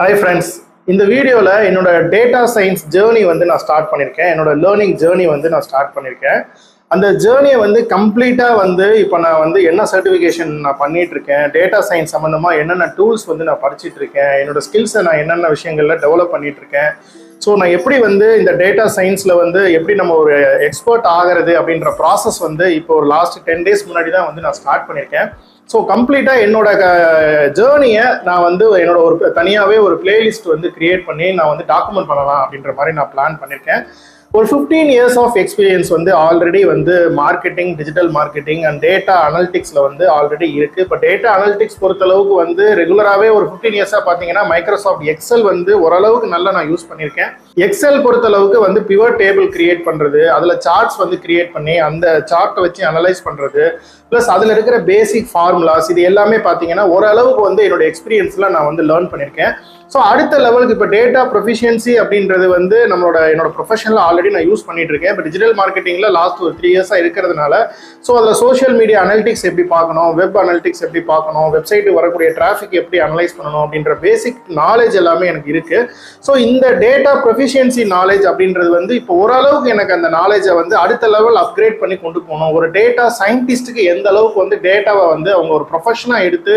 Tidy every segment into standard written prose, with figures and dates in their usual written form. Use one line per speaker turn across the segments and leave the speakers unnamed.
Hi friends, இந்த வீடியோல என்னோட டேட்டா சயின்ஸ் ஜேர்னி வந்து நான் ஸ்டார்ட் பண்ணியிருக்கேன். என்னோட லேர்னிங் ஜேர்னி வந்து நான் ஸ்டார்ட் பண்ணியிருக்கேன். அந்த ஜேர்னியை வந்து கம்ப்ளீட்டாக வந்து இப்போ நான் வந்து என்ன சர்டிஃபிகேஷன் நான் பண்ணிட்டு இருக்கேன், டேட்டா சயின்ஸ் சம்மந்தமாக என்னென்ன டூல்ஸ் வந்து நான் படிச்சுட்டு இருக்கேன், என்னோட ஸ்கில்ஸை நான் என்னென்ன விஷயங்கள்ல டெவலப் பண்ணிட்டு இருக்கேன். ஸோ நான் எப்படி வந்து இந்த டேட்டா சயின்ஸில் வந்து எப்படி நம்ம ஒரு எக்ஸ்பர்ட் ஆகிறது அப்படின்ற ப்ராசஸ் வந்து இப்போ ஒரு லாஸ்ட் 10 days முன்னாடி தான் வந்து நான் ஸ்டார்ட் பண்ணியிருக்கேன். ஸோ கம்ப்ளீட்டாக என்னோட ஜேர்னியை நான் வந்து என்னோட ஒரு தனியாகவே ஒரு பிளேலிஸ்ட் வந்து கிரியேட் பண்ணி நான் வந்து டாக்குமெண்ட் பண்ணலாம் அப்படின்ற மாதிரி நான் பிளான் பண்ணியிருக்கேன். ஒரு 15 years ஆஃப் எக்ஸ்பீரியன்ஸ் வந்து ஆல்ரெடி வந்து marketing, digital marketing and data அனலிட்டிக்ஸில் வந்து ஆல்ரெடி இருக்குது. இப்போ டேட்டா அனலிட்டிக்ஸ் பொறுத்தளவுக்கு வந்து ரெகுலராகவே ஒரு 15 years பார்த்தீங்கன்னா மைக்ரோசாஃப்ட் எக்ஸல் வந்து ஓரளவுக்கு நல்லா நான் யூஸ் பண்ணியிருக்கேன். எக்ஸல் பொறுத்தளவுக்கு வந்து பிவர் டேபிள் கிரியேட் பண்ணுறது, அதில் சார்ட்ஸ் வந்து கிரியேட் பண்ணி அந்த சார்ட்டை வச்சு அனலைஸ் பண்ணுறது, ப்ளஸ் அதில் இருக்கிற பேசிக் ஃபார்முலாஸ், இது எல்லாமே பார்த்தீங்கன்னா ஓரளவுக்கு வந்து என்னோட எக்ஸ்பீரியன்ஸில் நான் வந்து லேர்ன் பண்ணியிருக்கேன். ஸோ அடுத்த லெவலுக்கு இப்போ டேட்டா ப்ரொஃபிஷியன்சி அப்படின்றது வந்து என்னோட ப்ரொஃபஷனில் ஆல்ரெடி நான் யூஸ் பண்ணிட்டு இருக்கேன். இப்போ டிஜிட்டல் மார்க்கெட்டிங்கில் லாஸ்ட் ஒரு 3 years இருக்கிறதுனால ஸோ அதில் சோஷியல் மீடியா அனலிட்டிக்ஸ் எப்படி பார்க்கணும், வெப் அனலிட்டிக்ஸ் எப்படி பார்க்கணும், வெப்சைட்டு வரக்கூடிய டிராஃபிக் எப்படி அனலைஸ் பண்ணணும் அப்படின்ற பேசிக் நாலேஜ் எல்லாமே எனக்கு இருக்குது. ஸோ இந்த டேட்டா ப்ரொஃபிஷியன்சி நாலேஜ் அப்படின்றது வந்து இப்போ ஓரளவுக்கு எனக்கு அந்த நாலேஜை வந்து அடுத்த லெவல் அப்கிரேட் பண்ணி கொண்டு போகணும். ஒரு டேட்டா சயின்டிஸ்ட்டுக்கு எந்த அளவுக்கு வந்து டேட்டாவை வந்து அவங்க ஒரு ப்ரொஃபஷனாக எடுத்து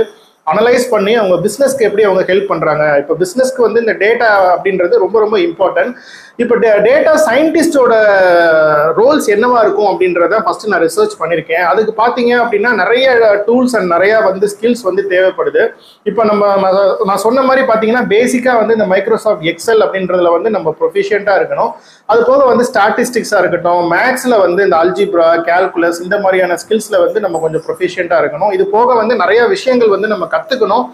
அனலைஸ் பண்ணி அவங்க பிஸ்னஸ்க்கு எப்படி அவங்க ஹெல்ப் பண்ணுறாங்க. இப்போ பிஸ்னஸ்க்கு வந்து இந்த டேட்டா அப்படின்றது ரொம்ப ரொம்ப இம்பார்ட்டன்ட். இப்போ டேட்டா சயின்டிஸ்டோட ரோல்ஸ் என்னவா இருக்கும் அப்படின்றத ஃபர்ஸ்ட் நான் ரிசர்ச் பண்ணியிருக்கேன். அதுக்கு பார்த்தீங்க அப்படின்னா நிறைய டூல்ஸ் அண்ட் நிறைய வந்து ஸ்கில்ஸ் வந்து தேவைப்படுது. இப்போ நான் சொன்ன மாதிரி பார்த்தீங்கன்னா பேசிக்காக வந்து இந்த மைக்ரோசாஃப்ட் எக்ஸல் அப்படின்றதுல வந்து நம்ம ப்ரொஃபிஷியண்டாக இருக்கணும். அது போக வந்து ஸ்டாட்டிஸ்டிக்ஸாக இருக்கட்டும், மேக்ஸில் வந்து இந்த அல்ஜிப்ரா, கால்குலஸ், இந்த மாதிரியான ஸ்கில்ஸில் வந்து நம்ம கொஞ்சம் ப்ரொஃபிஷியண்டாக இருக்கணும். இது போக வந்து நிறைய விஷயங்கள் வந்து நம்ம கற்றுக்கணும்.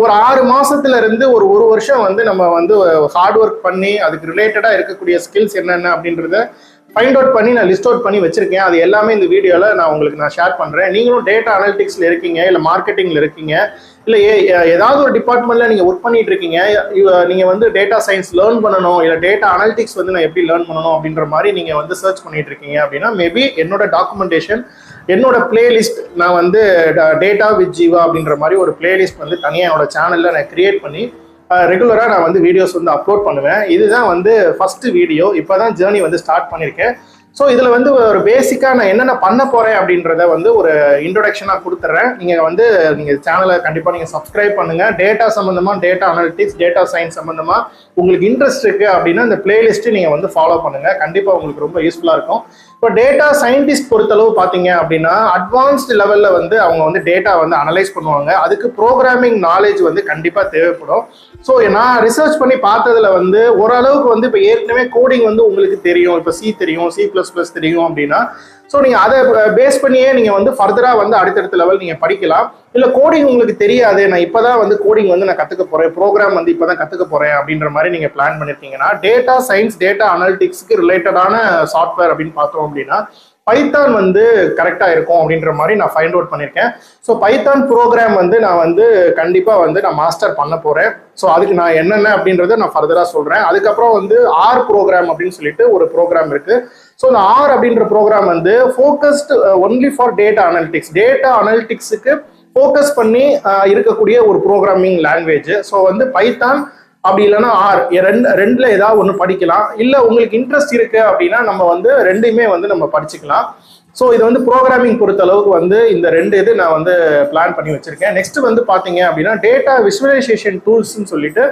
ஒரு 6 மாசத்துல இருந்து ஒரு வருஷம் வந்து நம்ம வந்து ஹார்ட் ஒர்க் பண்ணி அதுக்கு ரிலேட்டடாக இருக்கக்கூடிய ஸ்கில்ஸ் என்னென்ன அப்படின்றத ஃபைண்ட் அவுட் பண்ணி நான் லிஸ்ட் அவுட் பண்ணி வச்சிருக்கேன். அது எல்லாமே இந்த வீடியோவில் நான் உங்களுக்கு ஷேர் பண்ணுறேன். நீங்களும் டேட்டா அனலிட்டிக்ஸில் இருக்கீங்க, இல்லை மார்க்கெட்டிங்கில் இருக்கீங்க, இல்லை ஏதாவது ஒரு டிபார்ட்மெண்ட்டில் நீங்கள் ஒர்க் பண்ணிட்டு இருக்கீங்க, நீங்கள் வந்து டேட்டா சயின்ஸ் லேர்ன் பண்ணணும், இல்லை டேட்டா அனலிட்டிக்ஸ் வந்து நான் எப்படி லேர்ன் பண்ணணும் அப்படின்ற மாதிரி நீங்கள் வந்து சர்ச் பண்ணிட்டு இருக்கீங்க அப்படின்னா மேபி என்னோட டாக்குமெண்டேஷன், என்னோட பிளேலிஸ்ட், நான் வந்து டேட்டா வித் ஜீவா அப்படின்ற மாதிரி ஒரு பிளேலிஸ்ட் வந்து தனியாக என்னோட சேனலில் நான் கிரியேட் பண்ணி ரெகுலராக நான் வந்து வீடியோஸ் வந்து அப்லோட் பண்ணுவேன். இதுதான் வந்து ஃபர்ஸ்ட் வீடியோ. இப்போ தான் ஜேர்னி வந்து ஸ்டார்ட் பண்ணியிருக்கேன். ஸோ இதில் வந்து ஒரு பேசிக்காக நான் என்னென்ன பண்ண போகிறேன் அப்படின்றத வந்து ஒரு இன்ட்ரோடக்ஷனாக கொடுத்துட்றேன். நீங்கள் சேனலை கண்டிப்பாக நீங்கள் சப்ஸ்கிரைப் பண்ணுங்கள். டேட்டா சம்மந்தமாக, டேட்டா அனலிட்டிக்ஸ், டேட்டா சயின்ஸ் சம்மந்தமாக உங்களுக்கு இன்ட்ரெஸ்ட் இருக்குது அப்படின்னா இந்த பிளேலிஸ்ட்டு நீங்கள் வந்து ஃபாலோ பண்ணுங்கள். கண்டிப்பாக உங்களுக்கு ரொம்ப யூஸ்ஃபுல்லாக இருக்கும். இப்போ டேட்டா சயின்டிஸ்ட் பொறுத்தளவு பார்த்தீங்க அப்படின்னா அட்வான்ஸ்டு லெவலில் வந்து அவங்க வந்து டேட்டா வந்து அனலைஸ் பண்ணுவாங்க. அதுக்கு ப்ரோக்ராமிங் நாலேஜ் வந்து கண்டிப்பாக தேவைப்படும். ஸோ நான் ரிசர்ச் பண்ணி பார்த்ததுல வந்து ஓரளவுக்கு வந்து இப்போ ஏற்கனவே கோடிங் வந்து உங்களுக்கு தெரியும், இப்போ சி தெரியும், C++ தெரியும் அப்படின்னா ஸோ நீங்கள் அதை பேஸ் பண்ணியே நீங்கள் வந்து ஃபர்தராக வந்து அடுத்தடுத்த லெவல் நீங்கள் படிக்கலாம். இல்லை கோடிங் உங்களுக்கு தெரியாது, நான் இப்போ தான் வந்து கோடிங் வந்து நான் கற்றுக்க போகிறேன், ப்ரோக்ராம் வந்து இப்போ தான் கற்றுக்க போகிறேன் அப்படின்ற மாதிரி நீங்கள் பிளான் பண்ணியிருக்கீங்கன்னா டேட்டா சயின்ஸ், டேட்டா அனலிட்டிக்ஸ்க்கு ரிலேட்டடான சாஃப்ட்வேர் அப்படின்னு பார்த்தோம் அப்படின்னா பைத்தான் வந்து கரெக்டாக இருக்கும் அப்படின்ற மாதிரி நான் ஃபைண்ட் அவுட் பண்ணியிருக்கேன். ஸோ பைத்தான் ப்ரோக்ராம் வந்து நான் வந்து கண்டிப்பாக வந்து நான் மாஸ்டர் பண்ண போகிறேன். ஸோ அதுக்கு நான் என்னென்ன அப்படின்றத நான் ஃபர்தராக சொல்கிறேன். அதுக்கப்புறம் வந்து ஆர் ப்ரோக்ராம் அப்படின்னு சொல்லிட்டு ஒரு ப்ரோக்ராம் இருக்குது. ஸோ இந்த ஆர் அப்படின்ற ப்ரோக்ராம் வந்து focused only for data analytics, data அனலிட்டிக்ஸுக்கு ஃபோக்கஸ் பண்ணி இருக்கக்கூடிய ஒரு ப்ரோக்ராமிங் லாங்குவேஜ். ஸோ வந்து பைத்தான் அப்படி இல்லைன்னா ஆர், ரெண்டுல ஏதாவது ஒன்று படிக்கலாம். இல்லை உங்களுக்கு இன்ட்ரெஸ்ட் இருக்கு அப்படின்னா நம்ம வந்து ரெண்டுமே வந்து நம்ம படிச்சுக்கலாம். ஸோ இது வந்து ப்ரோக்ராமிங் பொறுத்த அளவுக்கு வந்து இந்த 2 இது நான் வந்து பிளான் பண்ணி வச்சிருக்கேன். நெக்ஸ்ட் வந்து பார்த்தீங்க அப்படின்னா டேட்டா விசுவலைசேஷன் டூல்ஸ்ன்னு சொல்லிட்டு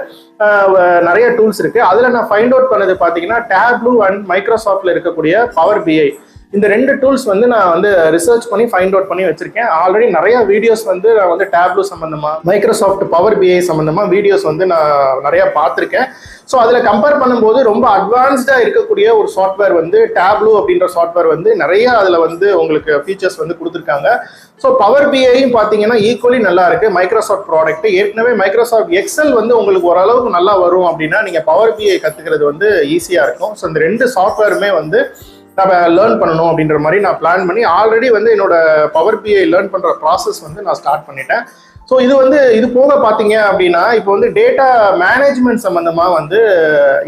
நிறைய டூல்ஸ் இருக்கு. அதில் நான் ஃபைண்ட் அவுட் பண்ணது பார்த்தீங்கன்னா டேப்லூ அண்ட் மைக்ரோசாஃப்ட்ல இருக்கக்கூடிய பவர் பிஐ, இந்த 2 டூல்ஸ் வந்து நான் வந்து ரிசர்ச் பண்ணி ஃபைண்ட் அவுட் பண்ணி வச்சிருக்கேன். ஆல்ரெடி நிறைய வீடியோஸ் வந்து நான் வந்து டேப்லூ சம்பந்தமா, மைக்ரோசாஃப்ட் பவர் பிஐ சம்பந்தமா வீடியோஸ் வந்து நான் நிறைய பார்த்துருக்கேன். ஸோ அதில் கம்பேர் பண்ணும்போது ரொம்ப அட்வான்ஸ்டாக இருக்கக்கூடிய ஒரு சாஃப்ட்வேர் வந்து டேப்லூ அப்படின்ற சாஃப்ட்வேர் வந்து நிறைய அதில் வந்து உங்களுக்கு ஃபீச்சர்ஸ் வந்து கொடுத்துருக்காங்க. ஸோ பவர் பிஐயும் பார்த்தீங்கன்னா ஈக்குவலி நல்லா இருக்கு. மைக்ரோசாஃப்ட் ப்ராடக்ட், ஏற்கனவே மைக்ரோசாஃப்ட் எக்ஸல் வந்து உங்களுக்கு ஓரளவுக்கு நல்லா வரும் அப்படின்னா நீங்கள் பவர் பிஐ கற்றுக்கிறது வந்து ஈஸியாக இருக்கும். ஸோ இந்த 2 சாஃப்ட்வேருமே வந்து நம்ம லேர்ன் பண்ணணும் அப்படின்ற மாதிரி நான் பிளான் பண்ணி ஆல்ரெடி வந்து என்னோட பவர் பிஐ லேர்ன் பண்ணுற ப்ராசஸ் வந்து நான் ஸ்டார்ட் பண்ணிட்டேன். ஸோ இது போக பார்த்தீங்க அப்படின்னா இப்போ வந்து டேட்டா மேனேஜ்மெண்ட் சம்மந்தமாக வந்து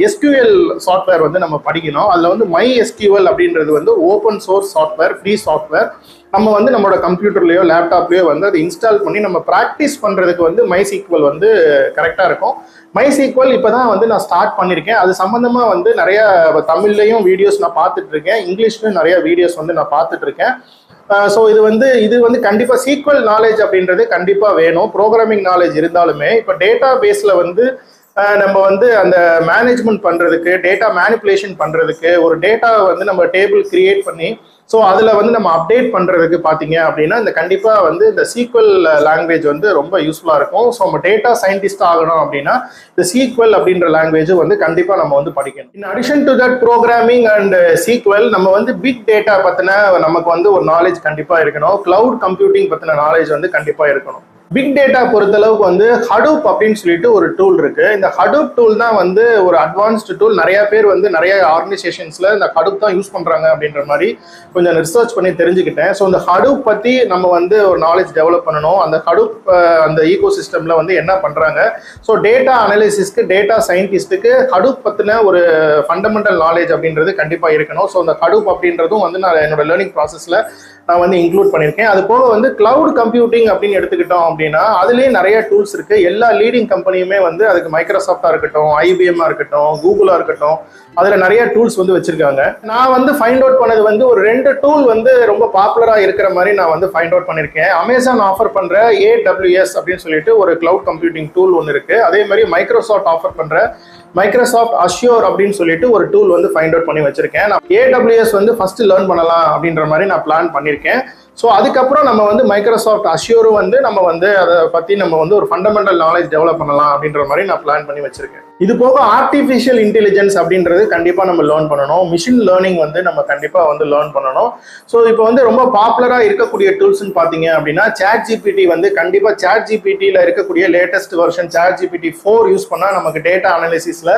SQL சாஃப்ட்வேர் வந்து நம்ம படிக்கணும். அதில் வந்து MySQL அப்படின்றது வந்து open source software, free software. நம்ம வந்து நம்மளோட கம்ப்யூட்டர்லையோ லேப்டாப்லையோ வந்து அதை இன்ஸ்டால் பண்ணி நம்ம ப்ராக்டிஸ் பண்ணுறதுக்கு வந்து MySQL வந்து கரெக்டாக இருக்கும். MySQL இப்போ தான் வந்து நான் ஸ்டார்ட் பண்ணியிருக்கேன். அது சம்மந்தமாக வந்து நிறைய தமிழ்லையும் வீடியோஸ் நான் பார்த்துட்டு இருக்கேன், இங்கிலீஷ்லையும் நிறைய வீடியோஸ் வந்து நான் பார்த்துட்டு இருக்கேன். ஸோ இது வந்து கண்டிப்பாக SQL நாலேஜ் அப்படின்றது கண்டிப்பாக வேணும். ப்ரோக்ராமிங் நாலேஜ் இருந்தாலுமே இப்போ டேட்டா பேஸில் வந்து நம்ம வந்து அந்த மேனேஜ்மெண்ட் பண்ணுறதுக்கு, டேட்டா மேனிப்புலேஷன் பண்ணுறதுக்கு, ஒரு டேட்டா வந்து நம்ம டேபிள் கிரியேட் பண்ணி ஸோ அதில் வந்து நம்ம அப்டேட் பண்ணுறதுக்கு பார்த்தீங்க அப்படின்னா இந்த கண்டிப்பாக வந்து இந்த SQL லாங்குவேஜ் வந்து ரொம்ப யூஸ்ஃபுல்லாக இருக்கும். ஸோ நம்ம டேட்டா சயின்டிஸ்ட் ஆகணும் அப்படின்னா இந்த SQL அப்படின்ற லாங்குவேஜ் வந்து கண்டிப்பாக நம்ம வந்து படிக்கணும். In addition to that programming and SQL நம்ம வந்து பிக் டேட்டா பற்றின நமக்கு வந்து ஒரு நாலேஜ் கண்டிப்பாக இருக்கணும். கிளவுட் கம்ப்யூட்டிங் பற்றின நாலேஜ் வந்து கண்டிப்பாக இருக்கணும். பிக் டேட்டா பொறுத்தளவுக்கு வந்து ஹடூப் அப்படின்னு சொல்லிட்டு ஒரு டூல் இருக்கு. இந்த ஹடூப் டூல் தான் வந்து ஒரு அட்வான்ஸ்டு டூல். நிறைய பேர் வந்து நிறைய ஆர்கனைசேஷன்ஸ்ல இந்த ஹடூப் தான் யூஸ் பண்றாங்க அப்படின்ற மாதிரி கொஞ்சம் ரிசர்ச் பண்ணி தெரிஞ்சுக்கிட்டேன். ஸோ இந்த ஹடூப் பத்தி நம்ம வந்து ஒரு நாலேஜ் டெவலப் பண்ணணும். அந்த ஹடூப் அந்த ஈகோ சிஸ்டம்ல வந்து என்ன பண்றாங்க, ஸோ டேட்டா அனலிசிஸ்க்கு, டேட்டா சயின்டிஸ்டுக்கு ஹடூப் பத்தின ஒரு ஃபண்டமெண்டல் நாலேஜ் அப்படின்றது கண்டிப்பா இருக்கணும். ஸோ இந்த ஹடூப் அப்படின்றதும் வந்து நான் என்னோட லேர்னிங் ப்ராசஸ்ல நான் வந்து இன்க்ளூட் பண்ணியிருக்கேன். அது போக வந்து கிளவுட் கம்ப்யூட்டிங் அப்படின்னு எடுத்துக்கிட்டோம் அப்படின்னா அதுலேயே நிறைய டூல்ஸ் இருக்கு. எல்லா லீடிங் கம்பெனியுமே வந்து அதுக்கு மைக்ரோசாஃப்டா இருக்கட்டும், IBM இருக்கட்டும், கூகுளா இருக்கட்டும், அதில் நிறைய டூல்ஸ் வந்து வச்சிருக்காங்க. நான் வந்து ஃபைண்ட் அவுட் பண்ணது வந்து ஒரு 2 டூல் வந்து ரொம்ப பாப்புலராக இருக்கிற மாதிரி நான் வந்து ஃபைண்ட் அவுட் பண்ணியிருக்கேன். அமேசான் ஆஃபர் பண்ணுற AWS அப்படின்னு சொல்லிட்டு ஒரு கிளவுட் கம்ப்யூட்டிங் டூல் ஒன்று இருக்கு. அதே மாதிரி மைக்ரோசாஃப்ட் ஆஃபர் பண்ணுற மைக்ரோசாஃப்ட் அஷ்யூர் அப்படின்னு சொல்லிட்டு ஒரு டூல் வந்து ஃபைண்ட் அவுட் பண்ணி வச்சிருக்கேன். நான் AWS வந்து ஃபர்ஸ்ட் லேர்ன் பண்ணலாம் அப்படின்ற மாதிரி நான் பிளான் பண்ணியிருக்கேன். ஸோ அதுக்கப்புறம் நம்ம வந்து மைக்ரோசாஃப்ட் அஷ்யூரும் வந்து நம்ம வந்து அதை பற்றி நம்ம வந்து ஒரு ஃபண்டமெண்டல் நாலேஜ் டெவலப் பண்ணலாம் அப்படின்ற மாதிரி நான் பிளான் பண்ணி வச்சிருக்கேன். இது போக ஆர்டிஃபிஷியல் இன்டெலிஜென்ஸ் அப்படின்றது கண்டிப்பாக நம்ம லேர்ன் பண்ணணும். மிஷின் லேர்னிங் வந்து நம்ம கண்டிப்பாக வந்து லேர்ன் பண்ணணும். ஸோ இப்போ வந்து ரொம்ப பாப்புலராக இருக்கக்கூடிய டூல்ஸ்ன்னு பார்த்தீங்க அப்படின்னா ChatGPT வந்து கண்டிப்பாக ChatGPTயில் இருக்கக்கூடிய லேட்டஸ்ட் வெர்ஷன் ChatGPT 4 யூஸ் பண்ணால் நமக்கு டேட்டா அனாலிசிஸில்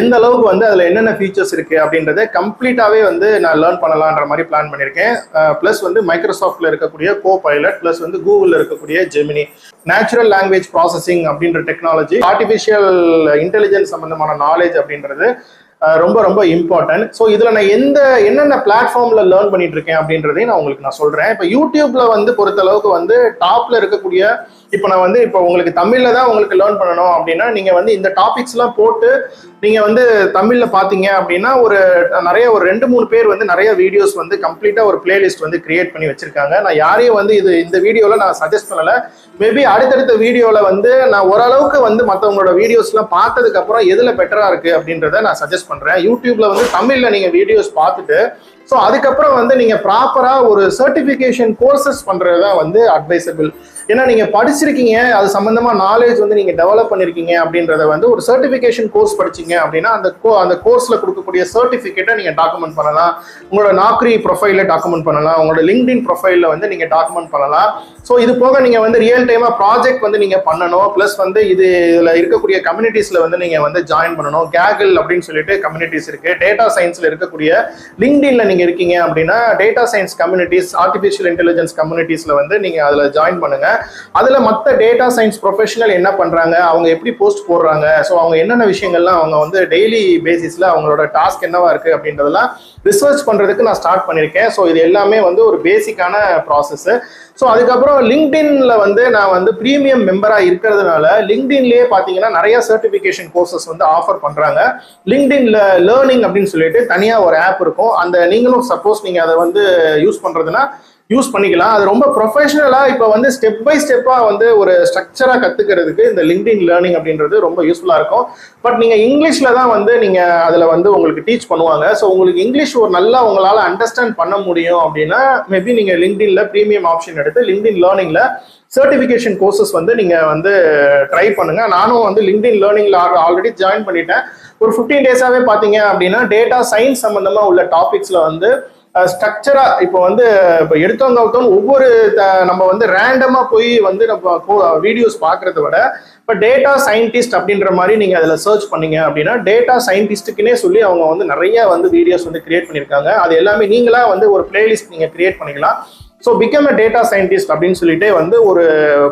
எந்த அளவுக்கு வந்து அதில் என்னென்ன ஃபீச்சர்ஸ் இருக்குது அப்படின்றத கம்ப்ளீட்டாகவே வந்து நான் லேர்ன் பண்ணலான்ற மாதிரி பிளான் பண்ணியிருக்கேன். ப்ளஸ் வந்து மைக்ரோசாஃப்ட்ல இருக்கக்கூடிய கோபைலட், ப்ளஸ் வந்து கூகுளில் இருக்கக்கூடிய ஜெமினி, நேச்சுரல் லாங்குவேஜ் ப்ராசஸிங் அப்படின்ற டெக்னாலஜி, ஆர்டிஃபிஷியல் இன்டெலிஜென்ஸ் சம்பந்தமான நாலேஜ் அப்படின்றது ரொம்ப ரொம்ப இம்பார்ட்டன்ட். ஸோ இதில் நான் என்னென்ன பிளாட்ஃபார்ம்ல லேர்ன் பண்ணிட்டு இருக்கேன் அப்படின்றதையும் நான் உங்களுக்கு சொல்றேன். இப்போ யூடியூப்ல வந்து பொறுத்தளவுக்கு வந்து டாப்ல இருக்கக்கூடிய இப்போ நான் வந்து இப்போ உங்களுக்கு தமிழ்ல தான் உங்களுக்கு லேர்ன் பண்ணணும் அப்படின்னா நீங்க வந்து இந்த டாபிக்ஸ்லாம் போட்டு நீங்க வந்து தமிழ்ல பாத்தீங்க அப்படின்னா ஒரு 2-3 பேர் வந்து நிறைய வீடியோஸ் வந்து கம்ப்ளீட்டா ஒரு பிளேலிஸ்ட் வந்து கிரியேட் பண்ணி வச்சிருக்காங்க. நான் யாரையும் வந்து இந்த வீடியோல நான் சஜஸ்ட் பண்ணல. மேபி அடுத்தடுத்த வீடியோல வந்து நான் ஓரளவுக்கு வந்து மற்றவங்களோட வீடியோஸ்லாம் பார்த்ததுக்கு அப்புறம் எதுல பெட்டரா இருக்கு அப்படின்றத நான் சஜஸ்ட் பண்றேன். யூடியூப்ல வந்து தமிழ்ல நீங்க வீடியோஸ் பார்த்துட்டு ஸோ அதுக்கப்புறம் வந்து நீங்க ப்ராப்பரா ஒரு சர்டிஃபிகேஷன் கோர்சஸ் பண்றது தான் வந்து அட்வைசபிள். ஏன்னா நீங்க படிச்சிருக்கீங்க, அது சம்பந்தமா நாலேஜ் வந்து நீங்க டெவலப் பண்ணிருக்கீங்க அப்படின்றத வந்து ஒரு சர்டிஃபிகேஷன் கோர்ஸ் படிச்சீங்க அப்படின்னா அந்த கோர்ஸ்ல கொடுக்கக்கூடிய சர்டிஃபிகேட்டை நீங்க டாக்குமெண்ட் பண்ணலாம். உங்களோட நாக்ரி ப்ரொஃபைல டாக்குமெண்ட் பண்ணலாம், உங்களோட லிங்க்டின் ப்ரொஃபைல வந்து நீங்க டாக்குமெண்ட் பண்ணலாம். ஸோ இது போக நீங்க வந்து ரியல் டைமா ப்ராஜெக்ட் வந்து நீங்க பண்ணணும். பிளஸ் வந்து இதுல இருக்கக்கூடிய கம்யூனிட்டிஸ்ல வந்து நீங்க வந்து ஜாயின் பண்ணணும். கேகிள் அப்படின்னு சொல்லிட்டு கம்யூனிட்டிஸ் இருக்கு. டேட்டா சயின்ஸ்ல இருக்கக்கூடிய லிங்க்டின்ல நீங்க இருக்கீங்க அப்படின்னா data science communities, artificial intelligence கம்யூனிட்டிஸ்ல வந்து நீங்க அதுல ஜாயின் பண்ணுங்க. அதுல மற்ற டேட்டா சயின்ஸ் ப்ரொஃபஷனல் என்ன பண்றாங்க, அவங்க எப்படி போஸ்ட் போடுறாங்க, ஸோ அவங்க என்னென்ன விஷயங்கள்லாம் அவங்க வந்து டெய்லி பேசிஸ்ல அவங்களோட டாஸ்க் என்னவா இருக்கு அப்படின்றதெல்லாம் ரிசர்ச் பண்றதுக்கு நான் ஸ்டார்ட் பண்ணியிருக்கேன். ஸோ இது எல்லாமே வந்து ஒரு பேசிக்கான ப்ராசஸ். ஸோ அதுக்கப்புறம் லிங்க்டின்ல வந்து நான் வந்து ப்ரீமியம் மெம்பராக இருக்கிறதுனால லிங்க்டின்லேயே பார்த்தீங்கன்னா நிறைய சர்டிஃபிகேஷன் கோர்சஸ் வந்து ஆஃபர் பண்ணுறாங்க. லிங்க்டின்ல லேர்னிங் அப்படின்னு சொல்லிட்டு தனியாக ஒரு ஆப் இருக்கும். அந்த நீங்களும் சப்போஸ் நீங்கள் அதை வந்து யூஸ் பண்ணுறதுன்னா யூஸ் பண்ணிக்கலாம். அது ரொம்ப ப்ரொஃபஷனலாக இப்போ வந்து ஸ்டெப் பை ஸ்டெப்பாக வந்து ஒரு ஸ்ட்ரக்சராக கற்றுக்கிறதுக்கு இந்த லிங்க்டின் லேர்னிங் அப்படின்றது ரொம்ப யூஸ்ஃபுல்லாக இருக்கும். பட் நீங்கள் இங்கிலீஷில் தான் வந்து நீங்கள் அதில் வந்து உங்களுக்கு டீச் பண்ணுவாங்க. ஸோ உங்களுக்கு இங்கிலீஷ் ஒரு நல்லா உங்களால் அண்டர்ஸ்டாண்ட் பண்ண முடியும் அப்படின்னா மேபி நீங்கள் லிங்க்டின்ல ப்ரீமியம் ஆப்ஷன் எடுத்து லிங்க்டின் லேர்னிங்ல சர்டிஃபிகேஷன் கோர்சஸ் வந்து நீங்கள் வந்து ட்ரை பண்ணுங்க. நானும் வந்து லிங்க்டின் லேர்னிங்ல ஆல்ரெடி ஜாயின் பண்ணிட்டேன். ஒரு 15 டேஸாகவே பார்த்தீங்க அப்படின்னா டேட்டா சயின்ஸ் சம்மந்தமாக உள்ள டாபிக்ஸில் வந்து ஸ்ட்ரக்சரா இப்போ வந்து இப்போ எடுத்தவங்க ஒவ்வொரு நம்ம வந்து ரேண்டமா போய் வந்து நம்ம வீடியோஸ் பார்க்கறத விட இப்போ டேட்டா சயின்டிஸ்ட் அப்படின்ற மாதிரி நீங்க அதுல சர்ச் பண்ணீங்க அப்படின்னா டேட்டா சயின்டிஸ்டுக்குன்னே சொல்லி அவங்க வந்து நிறைய வந்து வீடியோஸ் வந்து கிரியேட் பண்ணியிருக்காங்க. அது எல்லாமே நீங்களா வந்து ஒரு பிளேலிஸ்ட் நீங்க கிரியேட் பண்ணிக்கலாம். So become a data scientist அப்படின்னு சொல்லிட்டு வந்து ஒரு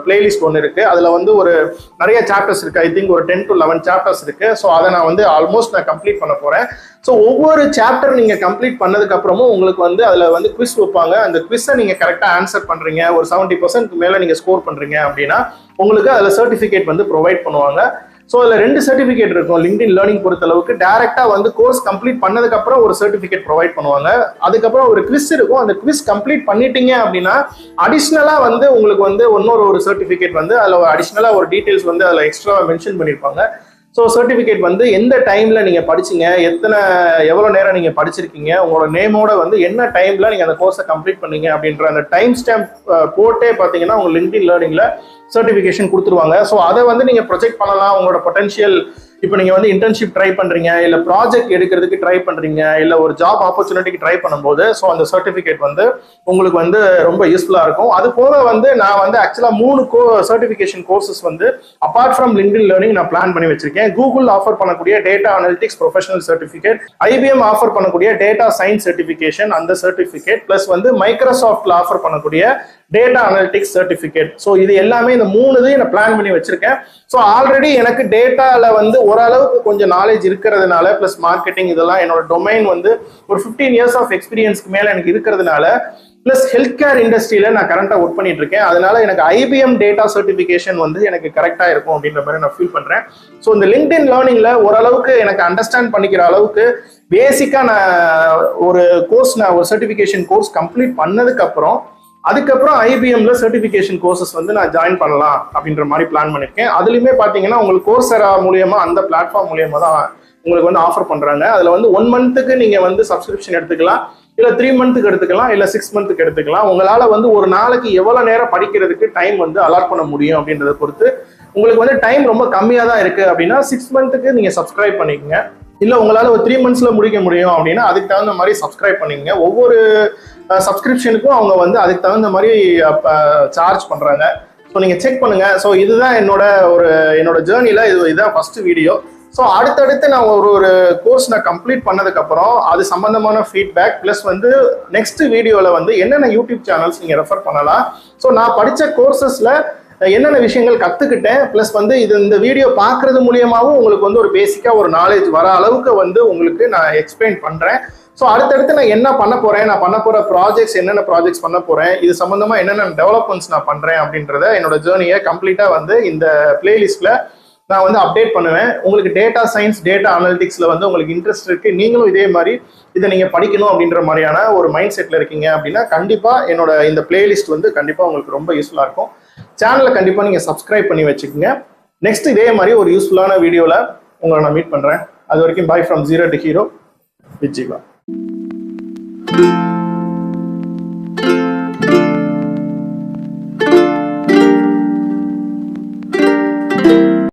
பிளேலிஸ்ட் ஒன்று இருக்கு. அதில் வந்து ஒரு நிறைய சாப்டர்ஸ் இருக்கு. ஐ திங்க் ஒரு 10 to 11 சாப்டர்ஸ் இருக்கு. ஸோ அதை நான் வந்து ஆல்மோஸ்ட் நான் கம்ப்ளீட் பண்ண போறேன். ஸோ ஒவ்வொரு சாப்டர் நீங்க கம்ப்ளீட் பண்ணதுக்கு அப்புறமும் உங்களுக்கு வந்து அதில் வந்து குவிஸ் வைப்பாங்க. அந்த குவிஸை நீங்க கரெக்டாக ஆன்சர் பண்றீங்க, ஒரு 70% மேல நீங்க ஸ்கோர் பண்றீங்க அப்படின்னா உங்களுக்கு அதில் சர்டிஃபிகேட் வந்து ப்ரொவைட் பண்ணுவாங்க. ஸோ அதில் 2 சர்டிஃபிகேட் இருக்கும். லிங்க்டின் லேர்னிங் பொறுத்தளவுக்கு டேரக்டா வந்து கோர்ஸ் கம்ப்ளீட் பண்ணதுக்கு அப்புறம் ஒரு சர்டிஃபிகேட் ப்ரொவைட் பண்ணுவாங்க. அதுக்கப்புறம் ஒரு குவிஸ் இருக்கும். அந்த குவிஸ் கம்ப்ளீட் பண்ணிட்டீங்க அப்படின்னா அடிஷ்னலா வந்து உங்களுக்கு வந்து ஒரு சர்டிஃபிகேட் வந்து அதில் அடிஷ்னலா ஒரு டீடைல்ஸ் வந்து அதில் எக்ஸ்ட்ரா மென்ஷன் பண்ணியிருப்பாங்க. ஸோ சர்டிஃபிகேட் வந்து எந்த டைம்ல நீங்க படிச்சீங்க, எவ்வளவு நேரம் நீங்க படிச்சிருக்கீங்க, உங்களோட நேமோட வந்து என்ன டைம்ல நீங்க அந்த கோர்ஸை கம்ப்ளீட் பண்ணீங்க அப்படின்ற அந்த டைம் ஸ்டாம்ப் போட்டே பாத்தீங்கன்னா உங்க லிங்க்டின் லேர்னிங்ல சர்டிஃபிகேஷன் கொடுத்துருவாங்க. ஸோ அதை வந்து நீங்க ப்ரொஜெக்ட் பண்ணலாம். உங்களோட பொட்டன்ஷியல், இப்போ நீங்க வந்து இன்டர்ன்ஷிப் ட்ரை பண்றீங்க, இல்ல ப்ராஜெக்ட் எடுக்கிறதுக்கு ட்ரை பண்றீங்க, இல்ல ஒரு ஜாப் ஆப்பர்ச்சுனிட்டிக்கு ட்ரை பண்ணும்போது ஸோ அந்த சர்டிஃபிகேட் வந்து உங்களுக்கு வந்து ரொம்ப யூஸ்ஃபுல்லா இருக்கும். அது போக வந்து நான் வந்து ஆக்சுவலா 3 சர்டிஃபிகேஷன் கோர்சஸ் வந்து அபார்ட் ஃப்ரம் லிங்க்டின் லேர்னிங் நான் பிளான் பண்ணி வச்சிருக்கேன். கூகுள் ஆஃபர் பண்ணக்கூடிய data analytics professional certificate, IBM offer பண்ணக்கூடிய டேட்டா சயின்ஸ் சர்டிஃபிகேஷன் அந்த சர்டிஃபிகேட், பிளஸ் வந்து மைக்ரோசாஃப்ட்ல ஆஃபர் பண்ணக்கூடிய டேட்டா அனலிட்டிக்ஸ் சர்டிஃபிகேட். ஸோ இது எல்லாமே இந்த 3 இதையும் நான் பிளான் பண்ணி வச்சிருக்கேன். ஸோ ஆல்ரெடி எனக்கு டேட்டால வந்து ஓரளவுக்கு கொஞ்சம் நாலேஜ் இருக்கிறதுனால, பிளஸ் மார்க்கெட்டிங் இதெல்லாம் என்னோட டொமைன் வந்து ஒரு 15 இயர்ஸ் ஆஃப் எக்ஸ்பீரியன்ஸ்க்கு மேல எனக்கு இருக்கிறதுனால, பிளஸ் ஹெல்த் கேர் இண்டஸ்ட்ரியில நான் கரண்டா ஒர்க் பண்ணிட்டு இருக்கேன். அதனால எனக்கு IBM டேட்டா சர்டிஃபிகேஷன் வந்து எனக்கு கரெக்டா இருக்கும் அப்படின்ற மாதிரி நான் ஃபீல் பண்றேன். ஸோ இந்த லிங்க்டின் லேர்னிங்ல ஓரளவுக்கு எனக்கு அண்டர்ஸ்டாண்ட் பண்ணிக்கிற அளவுக்கு பேசிக்கா நான் ஒரு சர்டிஃபிகேஷன் கோர்ஸ் கம்ப்ளீட் பண்ணதுக்கு அப்புறம் அதுக்கப்புறம் IBMல சர்டிஃபிகேஷன் கோர்சஸ் வந்து நான் ஜாயின் பண்ணலாம் அப்படின்ற மாதிரி பிளான் பண்ணிருக்கேன். அதுலயுமே பாத்தீங்கன்னா உங்களுக்கு கோர்செரா மூலியமா அந்த பிளாட்ஃபார்ம் மூலியமா தான் உங்களுக்கு வந்து ஆஃபர் பண்றாங்க. அதுல வந்து 1 மந்த்துக்கு நீங்க வந்து சப்ஸ்கிரிப்ஷன் எடுத்துக்கலாம், இல்ல 3 மந்த்துக்கு எடுத்துக்கலாம், இல்ல 6 மந்த்துக்கு எடுத்துக்கலாம். உங்களால வந்து ஒரு நாளைக்கு எவ்வளவு நேரம் படிக்கிறதுக்கு டைம் வந்து அலாட் பண்ண முடியும் அப்படின்றத பொறுத்து. உங்களுக்கு வந்து டைம் ரொம்ப கம்மியா தான் இருக்கு அப்படின்னா 6 மந்த்துக்கு நீங்க சப்ஸ்கிரைப் பண்ணிக்கங்க. இல்ல உங்களால ஒரு 3 மந்த்ஸ்ல முடிக்க முடியும் அப்படின்னா அதுக்கு தகுந்த மாதிரி சப்ஸ்கிரைப் பண்ணிக்கங்க. ஒவ்வொரு சப்ஸ்கிரிப்ஷனுக்கும் அவங்க வந்து அதுக்கு தகுந்த மாதிரி சார்ஜ் பண்றாங்க. ஸோ நீங்க செக் பண்ணுங்க. ஸோ இதுதான் என்னோட ஜேர்னில இதுதான் ஃபர்ஸ்ட் வீடியோ. ஸோ அடுத்தடுத்து நான் ஒரு கோர்ஸ் நான் கம்ப்ளீட் பண்ணதுக்கு அப்புறம் அது சம்பந்தமான ஃபீட்பேக் பிளஸ் வந்து நெக்ஸ்ட் வீடியோல வந்து என்னென்ன யூடியூப் சேனல்ஸ் நீங்க ரெஃபர் பண்ணலாம், ஸோ நான் படிச்ச கோர்சஸ்ல என்னென்ன விஷயங்கள் கத்துக்கிட்டேன், பிளஸ் வந்து இந்த வீடியோ பார்க்கறது மூலியமாவும் உங்களுக்கு வந்து ஒரு பேசிக்கா ஒரு நாலேஜ் வர அளவுக்கு வந்து உங்களுக்கு நான் எக்ஸ்பிளைன் பண்றேன். ஸோ அடுத்தடுத்து நான் என்ன பண்ண போறேன், நான் பண்ண போற ப்ராஜெக்ட்ஸ் என்னென்ன ப்ராஜெக்ட்ஸ் பண்ண போறேன், இது சம்பந்தமா என்னென்ன டெவலப்மெண்ட்ஸ் நான் பண்றேன் அப்படின்றத என்னோட ஜேர்னியை கம்ப்ளீட்டா வந்து இந்த பிளேலிஸ்ட்ல நான் வந்து அப்டேட் பண்ணுவேன். உங்களுக்கு டேட்டா சயின்ஸ், டேட்டா அனலிட்டிக்ஸ்ல வந்து உங்களுக்கு இன்ட்ரெஸ்ட் இருக்கு, நீங்களும் இதே மாதிரி இதை நீங்க படிக்கணும் அப்படின்ற மாதிரியான ஒரு மைண்ட் செட்ல இருக்கீங்க அப்படின்னா கண்டிப்பா என்னோட இந்த பிளேலிஸ்ட் வந்து கண்டிப்பா உங்களுக்கு ரொம்ப யூஸ்ஃபுல்லா இருக்கும். சேனலை கண்டிப்பா நீங்க சப்ஸ்கிரைப் பண்ணி வச்சுக்கோங்க. நெக்ஸ்ட் இதே மாதிரி ஒரு யூஸ்ஃபுல்லான வீடியோல உங்களை நான் மீட் பண்றேன். அது வரைக்கும் bye from zero to hero with Jeeva.